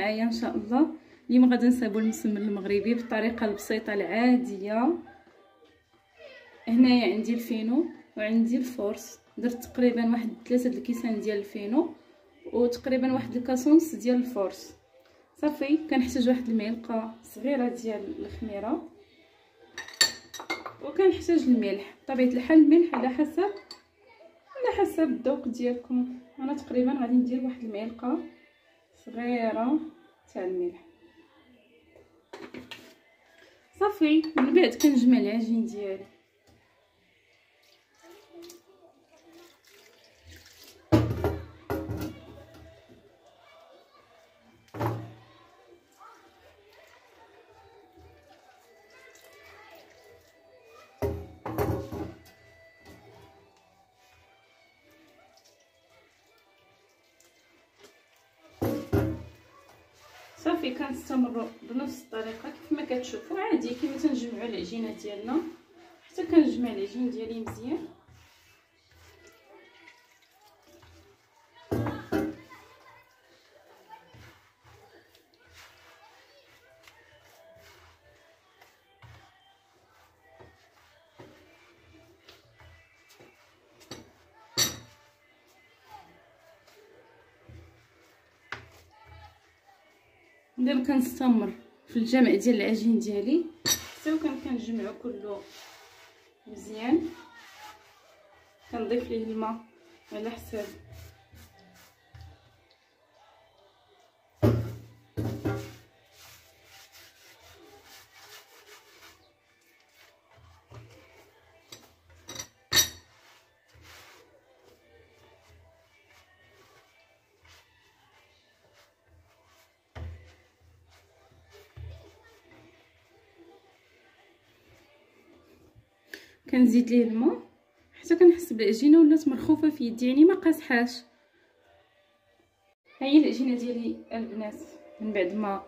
معايا ان شاء الله. اليوم غادي نصايبوا المسمن المغربي بالطريقه البسيطه العاديه. هنايا عندي الفينو وعندي الفورس، درت تقريبا واحد 3 الكيسان ديال الفينو وتقريبا واحد الكاسونس ديال الفورس. صافي كنحتاج واحد المعلقه صغيره ديال الخميره، وكنحتاج الملح بطبيعه الحال، الملح على حسب الذوق ديالكم. انا تقريبا غادي ندير واحد المعلقه صغيره تاع الملح. صافي من بعد كنجمع العجين ديالي. صافي كنستمروا بنفس الطريقه كيف ما كتشوفوا عادي كيما تنجمعوا العجينه ديالنا. حتى كنجمع العجين ديالي مزيان. دابا كنستمر في الجمع ديال العجين ديالي حتى كنجمعو كله مزيان. كنضيف ليه الماء على حساب كنزيد ليه الماء حتى كنحس بالعجينه ولات مرخوفه في يدي، يعني ما قاصحاش. ها هي العجينه ديالي البنات من بعد ما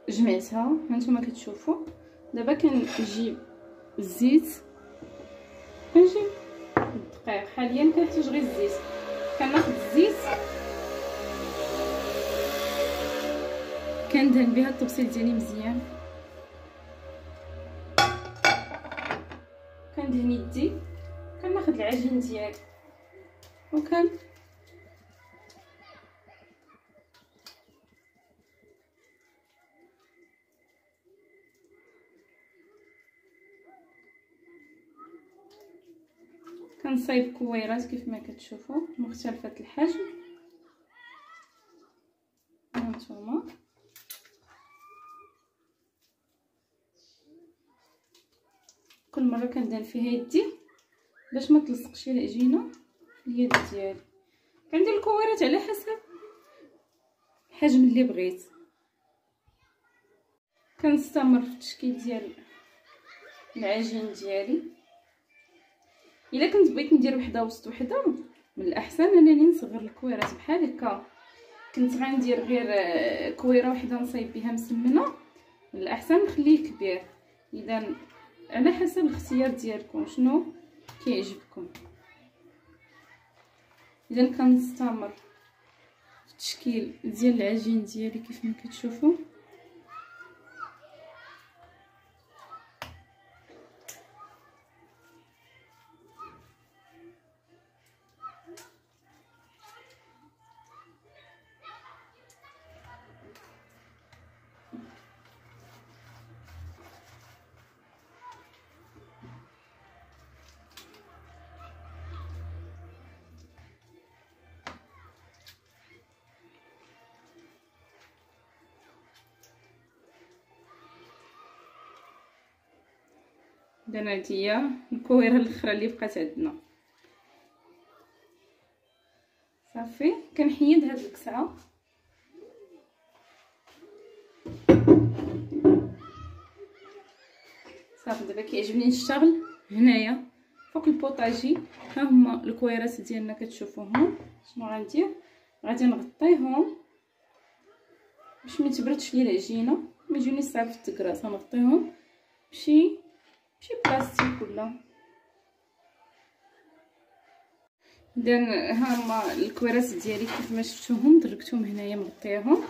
جمعتها هانتوما كتشوفوا. دابا كنجيب الزيت، كنجيب الدقيق. حاليا كنحتاج غير الزيت. كناخذ الزيت كندهن بها الطبسيل ديالي مزيان. كندهن يدي، كناخذ العجين ديالي كنصايب كويرات كيف ما كتشوفوا مختلفه الحجم. هانتوما كل مره كندهن فيها يدي باش ما تلصقش العجينه في اليد ديالي. كندير الكويرات على حسب الحجم اللي بغيت. كنستمر في التشكيل ديال العجين ديالي. الا كنت بغيت ندير وحده وسط وحده من الاحسن انني نصغر الكويرات بحال هكا. كنت غندير غير كويره وحده نصايب بها مسمنه، من الاحسن نخليه كبير. اذا على حسب الاختيار ديالكم شنو كيعجبكم. اذا كنستمر في التشكيل ديال العجين ديالي كيف ما كتشوفوا. درنا هي الكويره الاخرى اللي بقات عندنا. صافي كنحيد هاد الكسعه. صافي دابا كيعجبني نشتغل هنايا فوق البوطاجي. ها هما الكويرات ديالنا كتشوفوهم. شنو غندير؟ غادي نغطيهم باش ما تبردش لي العجينه، ما يجوني صعب في التكراس. غنغطيهم بشي بلاستيك ولا اذا ها هما الكويرات ديالي كيف ما شفتوهم دركتهم هنايا مغطياهم.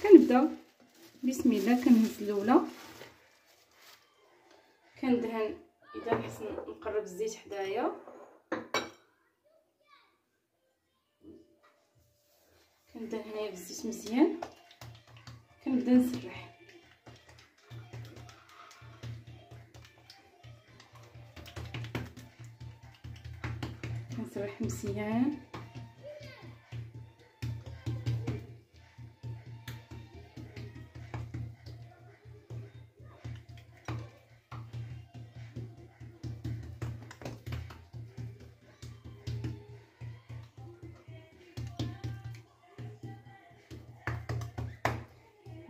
كنبدا بسم الله، كنهز الاولى كندهن، اذا نحس نقرب الزيت حدايا كندهن هنايا بالزيت مزيان. كنبدا نسرح، كنسرح مزيان.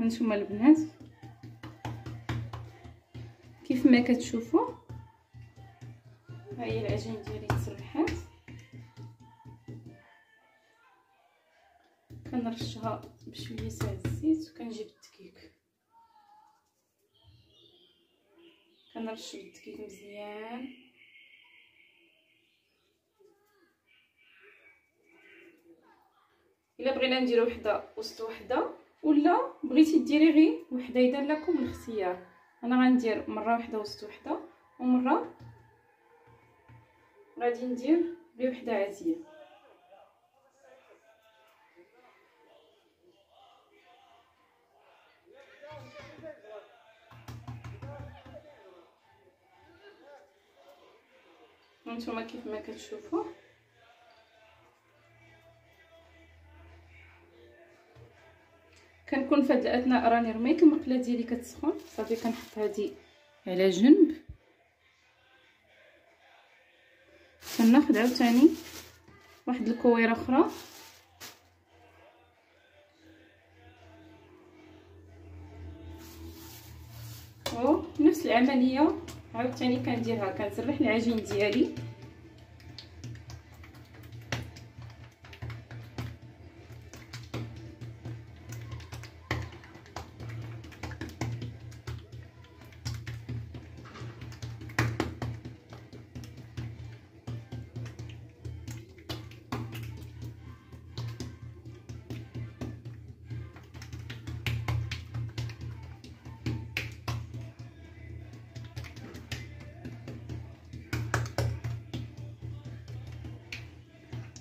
هانتوما البنات كيف ما كتشوفوا ها هي العجين ديالي تسرحات. كنرشها بشويه تاع الزيت وكنجيب الدقيق، كنرش الدقيق مزيان. الا بغينا نديرو وحده وسط وحده ولا بغيتي ديري غير وحده، اذا لكم الاختيار. انا غندير مره وحده وسط وحده ومره غادي ندير غير وحده عاديه. هانتوما كيف ما كتشوفوا كنكون في هاد الاثناء راني رميت المقله ديالي كتسخن. صافي كنحط هادي على جنب، كناخذ عاوتاني واحد الكويره اخرى نفس العمليه عاوتاني كنديرها. كنسرح العجين ديالي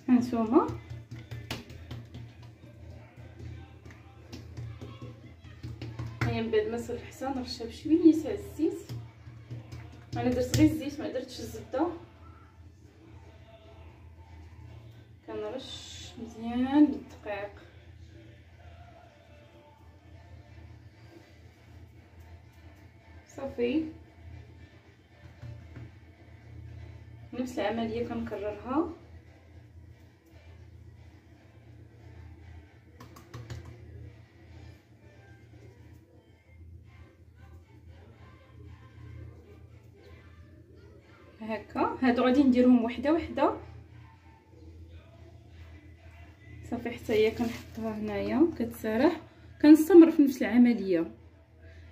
هانتوما. هيا من بعد ما سرح حتى نرشها بشويه تاع الزيت. انا درت غير الزيت ما درتش الزبده. كنرش مزيان بالدقيق. صافي نفس العمليه كنكررها. هكا هادو غادي نديرهم وحده وحده. صافي حتى هي كنحطها هنايا كتسرح. كنستمر في نفس العمليه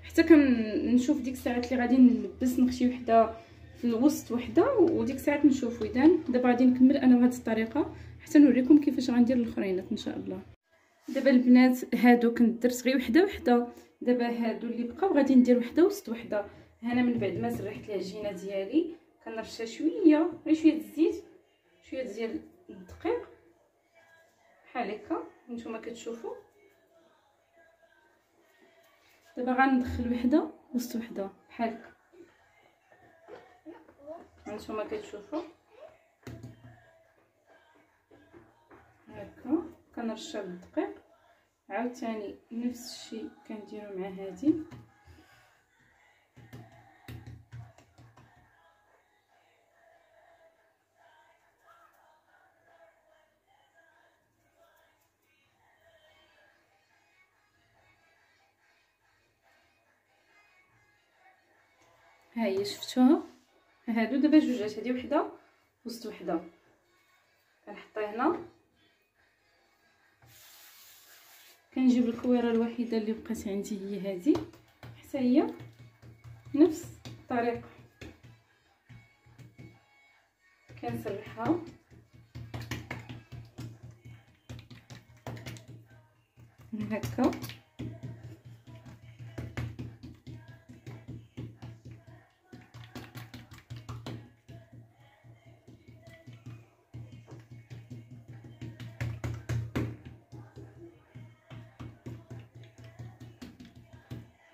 حتى كنشوف ديك الساعات اللي غادي نلبس نخشي وحده في الوسط وحده، وديك الساعات نشوف ودان. دابا غادي نكمل انا بهذه الطريقه حتى نوريكم كيفاش غندير الاخرينات ان شاء الله. دابا البنات هادو كنت درت غير وحده وحده. دابا هادو اللي بقاو غادي ندير وحده وسط وحده. هنا من بعد ما سرحت العجينه ديالي كنرشها شويه غير شويه الزيت شويه ديال الدقيق بحال هكا نتوما كتشوفوا. دابا غندخل وحده وسط وحده بحال هكا هانتوما كتشوفوا هكا. كنرشها بالدقيق عاوتاني نفس الشيء كنديرو مع هذه. ها هي شفتوها. هادو دابا جوجات، هذه وحده وسط وحده. كنحطها هنا كنجيب الكويره الوحيده اللي بقات عندي هي هذه حتى هي نفس الطريقه كنسرحها هكا.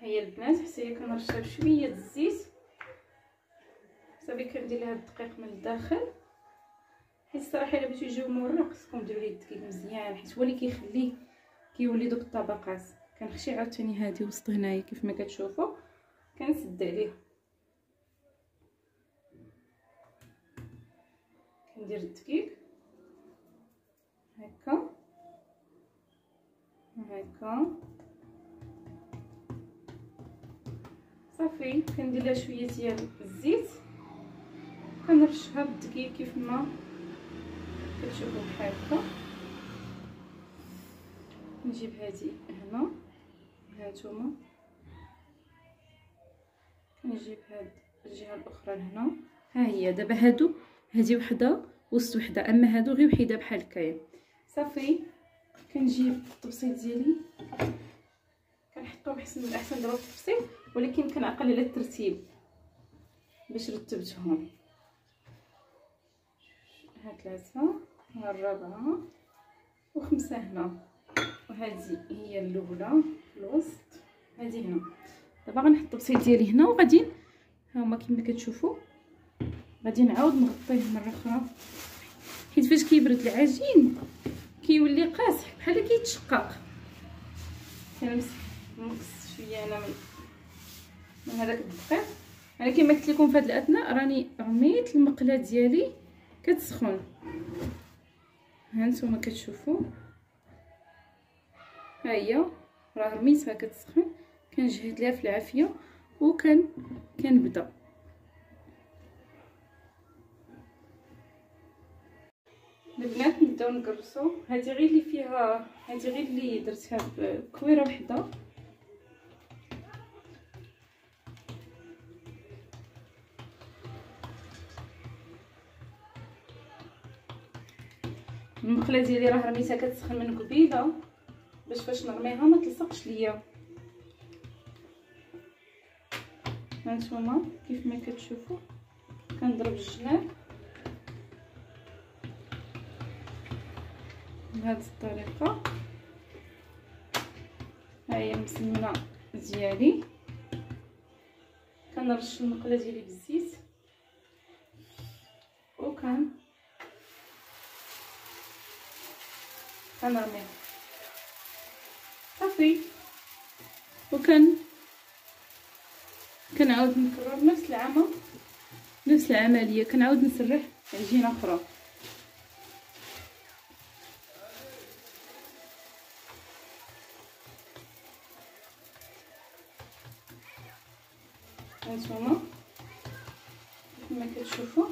هي البنات حتى هي كنرشها بشويه الزيت صافي. كندير لها الدقيق من الداخل، حيت الصراحه الا بغيتو يجيو مورق خصكم ديروا ليه الدقيق مزيان، حيت هو اللي كيخليه كيولي دوك الطبقات. كنخشي عاوتاني هادي وسط هنايا كيف ما كتشوفوا، كنسد عليه، كندير الدقيق هكا هكا صافي. كندير لها شويه ديال الزيت، كنرشها بالدقيق كيف ما كتشوفوا بحال هكا. نجيب هذه هنا، هانتوما كنجيب هاد الجهه الاخرى لهنا. ها هي دابا هادو، هذه وحده وسط وحده، اما هادو غير وحده بحال هكايا صافي. كنجيب الطبسيط ديالي كنحطو بحسن الاحسن دابا التبسيط، ولكن كنعقل على الترتيب باش رتبتهم. ها 3 ها 4 و5 هنا، وهذه هي الاولى في الوسط، هذه هنا. دابا غنحط الطبسيط ديالي هنا، وغادي ها هما كما كتشوفوا غادي نعاود نغطيه مره اخرى، حيت فاش كيبرد العجين كيولي قاصح بحال كيتشقق. كنمكس شويه انا من هذاك الدقيق. انا كما قلت لكم في هذه الاثناء راني رميت المقله ديالي كتسخن، ها نتوما كتشوفوا، ها هي راه رميتها كتسخن. كنجهد ليها في العافيه كنبدا. البنات نبداو نقرصوا. هذه غير اللي فيها، هذه غير اللي درتها بكويره وحده. المقله ديالي راه رميتها كتسخن من قبيله باش فاش نرميها ما تلصقش ليا. هانتوما كيف ما كتشوفوا كنضرب الجناب بهذه الطريقه. ها هي المسمنه ديالي، كنرش المقله ديالي بالزيت كنرميها صافي. كنعاود نكرر نفس العمليه، كنعاود نسرح عجينه اخرى. هانتوما كما كتشوفوا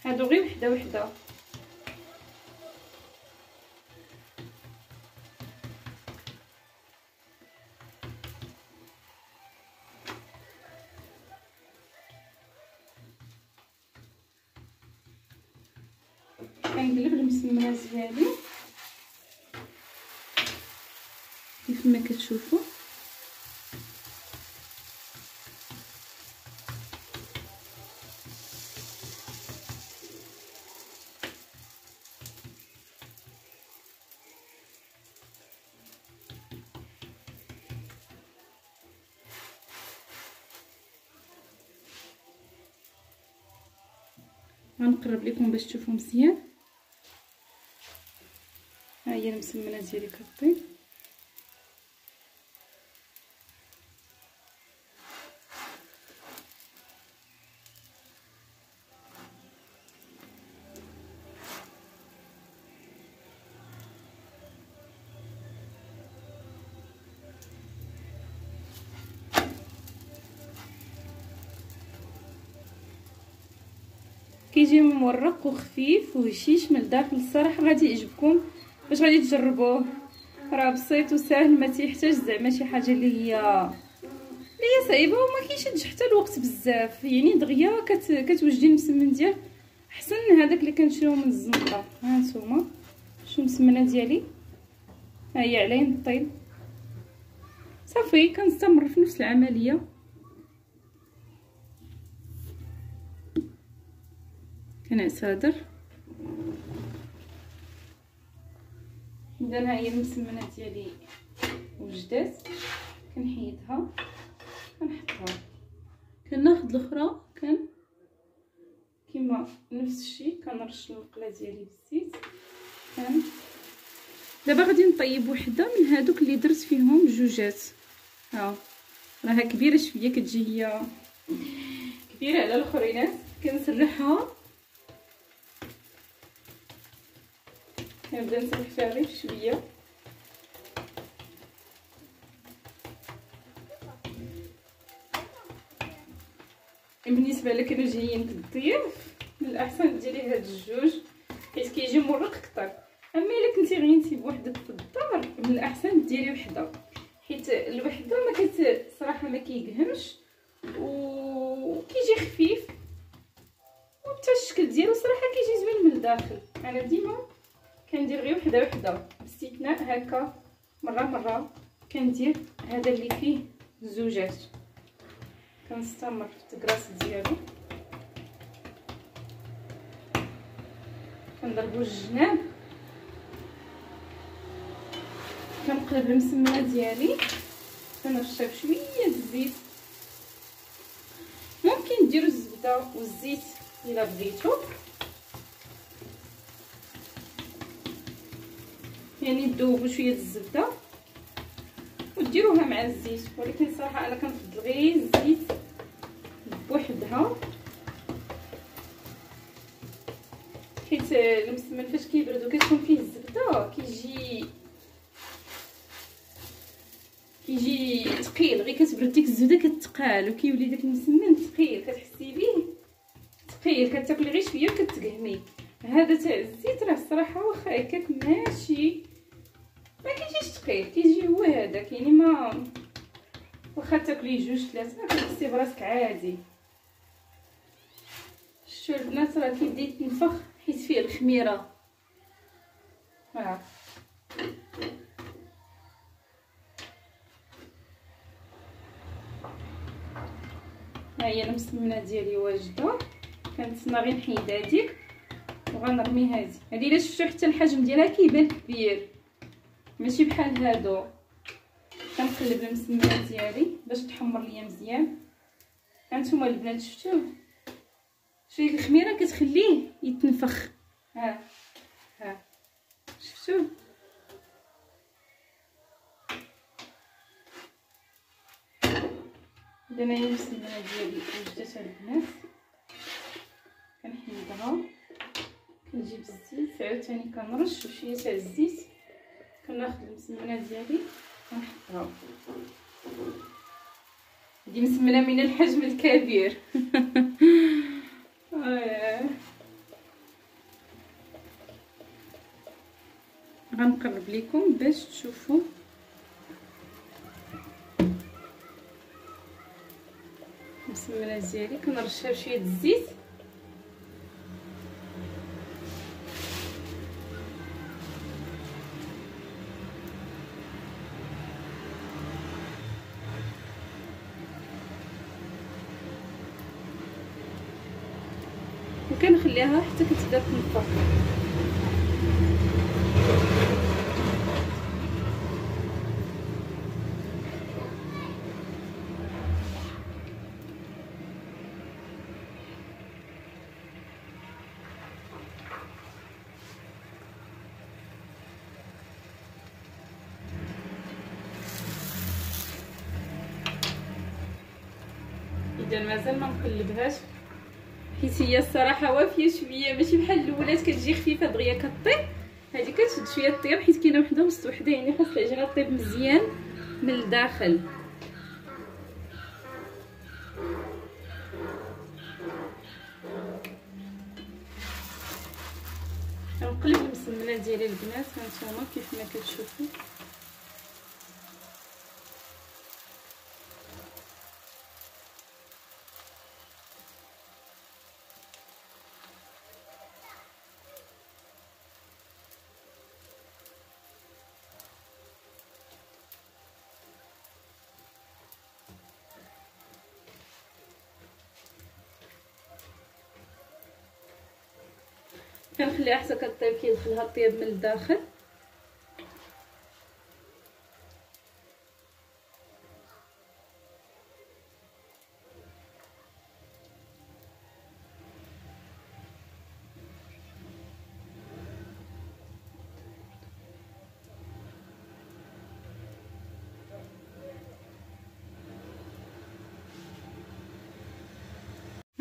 هادو غير وحده وحده. كنقلب المسمنه ديالي كيف ما كتشوفوا. غنقرب لكم باش تشوفوا مزيان. ها هي المسمنه ديالي كطيب. كيجي مورق وخفيف وهشيش من الداخل. الصراحه غادي يعجبكم باش غادي تجربوه، راه بسيط وسهل، ما تيحتاج زعما شي حاجه اللي هي صعيبه وما كيشدش حتى الوقت بزاف. يعني دغيا كتوجدي المسمن ديالك احسن من هذاك اللي كنشريو من الزنقه. ها نتوما شو المسمنه ديالي ها هي علين طيب. صافي كنستمر في نفس العمليه. كنعصادر اذا ها هي المسمنه ديالي وجدات، كنحيدها كنحطها، كناخذ الاخرى كيما نفس الشيء كنرش المقله ديالي بالزيت. دابا غادي نطيب وحده من هادوك اللي درت فيهم جوجات. ها راها كبيره شويه، كتجي هي كبيره على الاخرينات. كنسرحها، كنبدا نسرح فيها غير شويه. بالنسبه لك انا جايين كضيف، من الاحسن ديري هاد الجوج حيت كيجي مرق اكثر. اما الا كنتي غير انتي بوحدك في الدار، من الاحسن ديري وحده، حيت الوحده ما صراحه ما كيقهمش وكيجي خفيف، وحتى الشكل ديالو صراحه كيجي زوين من الداخل. انا ديما كندير غير وحده باستثناء هكا مره كندير هذا اللي فيه الزوجات. كنستمر في التكراس ديالو، كنضربو الجناب، كنقلب المسمنه ديالي، كنرشها بشويه الزيت. ممكن ديروا الزبده والزيت الا بغيتو، يعني تذوبوا شويه الزبده وديروها مع الزيت، ولكن صراحه انا كنفضل غير الزيت بوحدها، حيت المسمن فاش كيبرد وكتكون فيه الزبده كيجي ثقيل. غير كتبرد ديك الزبده كتقال وكيولي داك المسمن ثقيل، كتحسي به ثقيل، كتاكلي غير شويه وكتغمي. هذا تاع الزيت راه الصراحه واخا هكاك ماشي ما كيجيش ثقيل، كيجي هو هذاك، يعني ما واخا تاكلي جوج ثلاثه كتحسي براسك عادي. شتو البنات راه كيبدا يتنفخ حيت فيه الخميره. ها هي المسمنه ديالي واجده، كنتسنى غير نحيد هذيك وغنرمي هذه. الا شفتوا حتى الحجم ديالها كيبان كبير ماشي بحال هادو. كنقلب المسمنه ديالي باش تحمر ليا مزيان. هانتوما البنات شفتوه، شويه الخميره كتخليه يتنفخ. ها شفتوه. اذا انا المسمنه ديالي وجدت البنات، كنحيدها، كنجيب الزيت عاوتاني كنرش شويه تاع الزيت، كناخذ المسمنه ديالي كنحطها. هذه مسمنه من الحجم الكبير. غنقرب لكم باش تشوفوا. المسمنه ديالي كنرشها بشويه الزيت، وكنخليها حتى كتبدا تنفخ. اذا مازال ما نقلبهاش حيت هي الصراحه وافيه شويه، ماشي بحال الاولات كتجي خفيفه دغيا كطيب. هذه كتشد شويه الطياب حيت كاينه وحده وسط وحده، يعني خاص العجينه طيب مزيان من الداخل. غنقلب المسمنه ديالي البنات هانتوما كيف ما كتشوفوا. كنخليها حتى كطيب كيدخلها الطياب من الداخل.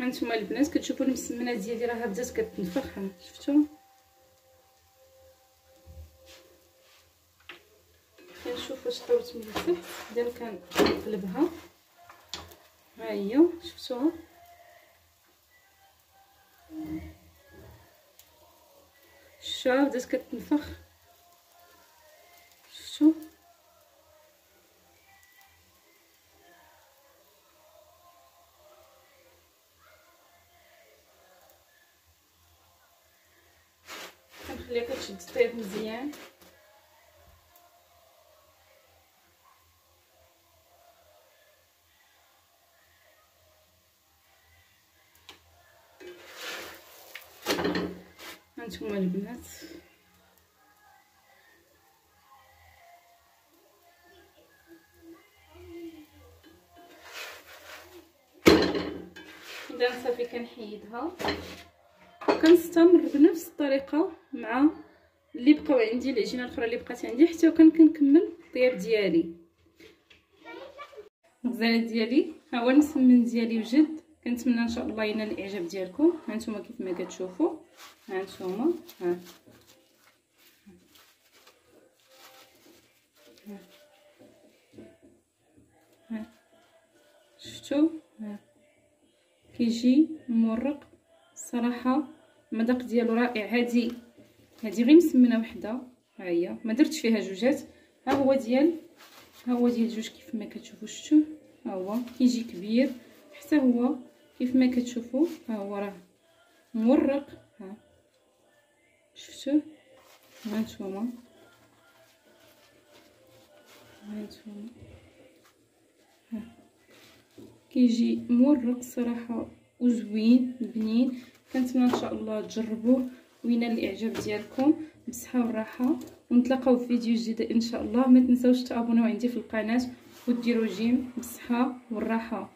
هانتوما البنات كتشوفوا المسمنه ديالي راه بدات كتنفخ، شفتوا؟ كنشوف واش طيبت من التحت، دابا كنقلبها. ها هي شفتوها؟ شفتوها بدات كتنفخ، شفتوا؟ كنخليها كتشد الطياب مزيان. هانتوما البنات اذا صافي كنحيدها وكنستمر بنفس الطريقه مع اللي بقاو عندي، العجينه الاخرى اللي بقات عندي، حتى كنكمل الطياب ديالي. الغزاله ديالي ها هو المسمن ديالي وجد. كنتمنى ان شاء الله ينال الاعجاب ديالكم. هانتوما كيف ما كتشوفوا، هانتوما ها شفتوا؟ كيجي مورق الصراحه، المذاق ديالو رائع. هذه غير مسمنه وحده، ها هي ما درتش فيها جوجات. ها هو ديال جوج كيف ما كتشوفوا، شفتوا؟ ها هو كيجي كبير حتى هو كيف ما كتشوفوا. ها هو راه مورق، ها شفتوا؟ هانتوما كيجي مورق صراحه وزوين بنين. كنتمنى ان شاء الله تجربوه وينال الاعجاب ديالكم. بالصحه والراحه، ونتلاقاو في فيديو جديد ان شاء الله. ما تنساوش تابوناو عندي في القناه وديروا جيم بالصحه والراحه.